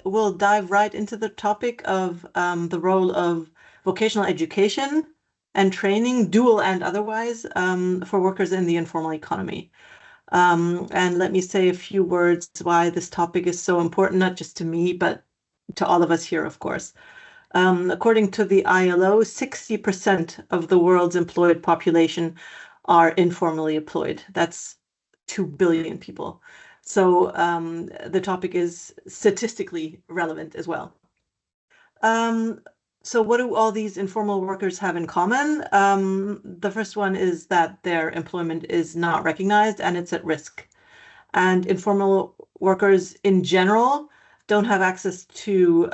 we'll dive right into the topic of the role of vocational education and training, dual and otherwise, for workers in the informal economy. And let me say a few words why this topic is so important, not just to me, but to all of us here, of course. According to the ILO, 60% of the world's employed population are informally employed. That's 2 billion people. So the topic is statistically relevant as well. So what do all these informal workers have in common? The first one is that their employment is not recognized and it's at risk. And informal workers in general don't have access to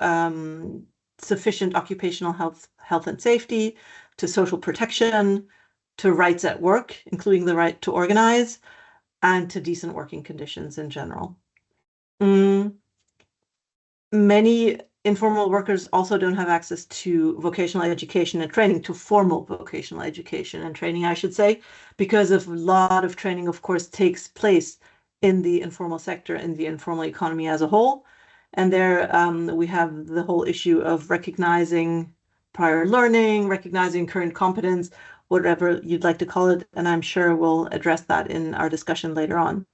sufficient occupational health and safety, to social protection, to rights at work, including the right to organize, and to decent working conditions in general. Many informal workers also don't have access to vocational education and training, to formal vocational education and training, I should say, because a lot of training, of course, takes place in the informal sector, in the informal economy as a whole. And there we have the whole issue of recognizing prior learning, recognizing current competence, whatever you'd like to call it. And I'm sure we'll address that in our discussion later on.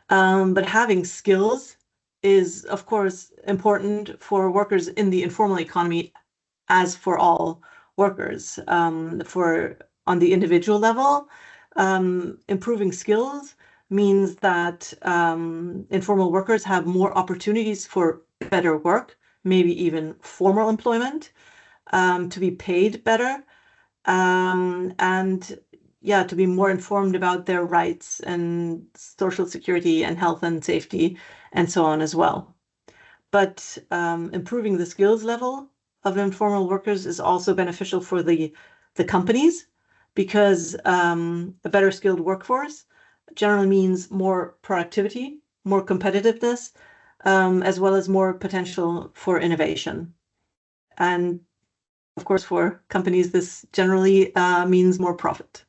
But having skills is, of course, important for workers in the informal economy, as for all workers. On the individual level, improving skills means that informal workers have more opportunities for better work, maybe even formal employment, to be paid better, and yeah, to be more informed about their rights and social security and health and safety and so on as well. But improving the skills level of informal workers is also beneficial for the companies, because a better skilled workforce generally means more productivity, more competitiveness, as well as more potential for innovation. And of course, for companies, this generally means more profit.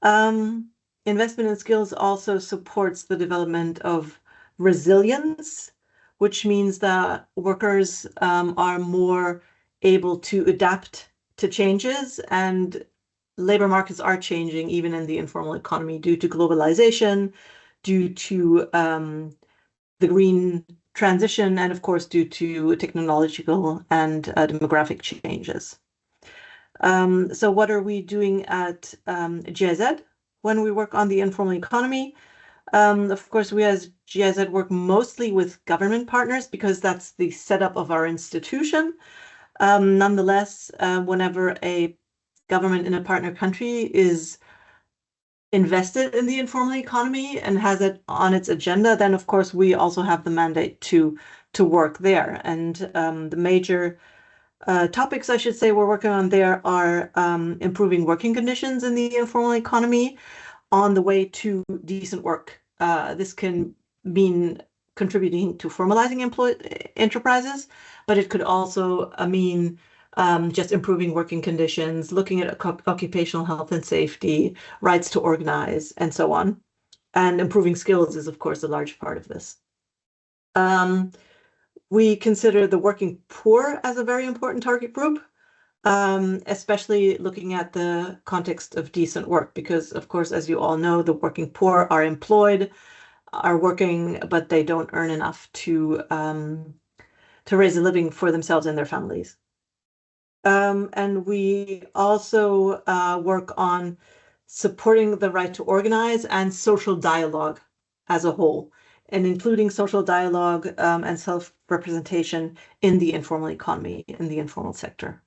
Investment in skills also supports the development of resilience, which means that workers are more able to adapt to changes, and labor markets are changing even in the informal economy due to globalization, due to the green transition, and of course due to technological and demographic changes. So what are we doing at GIZ when we work on the informal economy? Of course, we as GIZ work mostly with government partners because that's the setup of our institution. Nonetheless, whenever a government in a partner country is invested in the informal economy and has it on its agenda, then of course we also have the mandate to work there. And the major topics, I should say, we're working on there are improving working conditions in the informal economy on the way to decent work. This can mean contributing to formalizing enterprises, but it could also mean just improving working conditions, looking at occupational health and safety, rights to organize, and so on. And improving skills is, of course, a large part of this. We consider the working poor as a very important target group, especially looking at the context of decent work, because, of course, as you all know, the working poor are employed, are working, but they don't earn enough to raise a living for themselves and their families. And we also work on supporting the right to organize and social dialogue as a whole, and including social dialogue and self-representation in the informal economy, in the informal sector.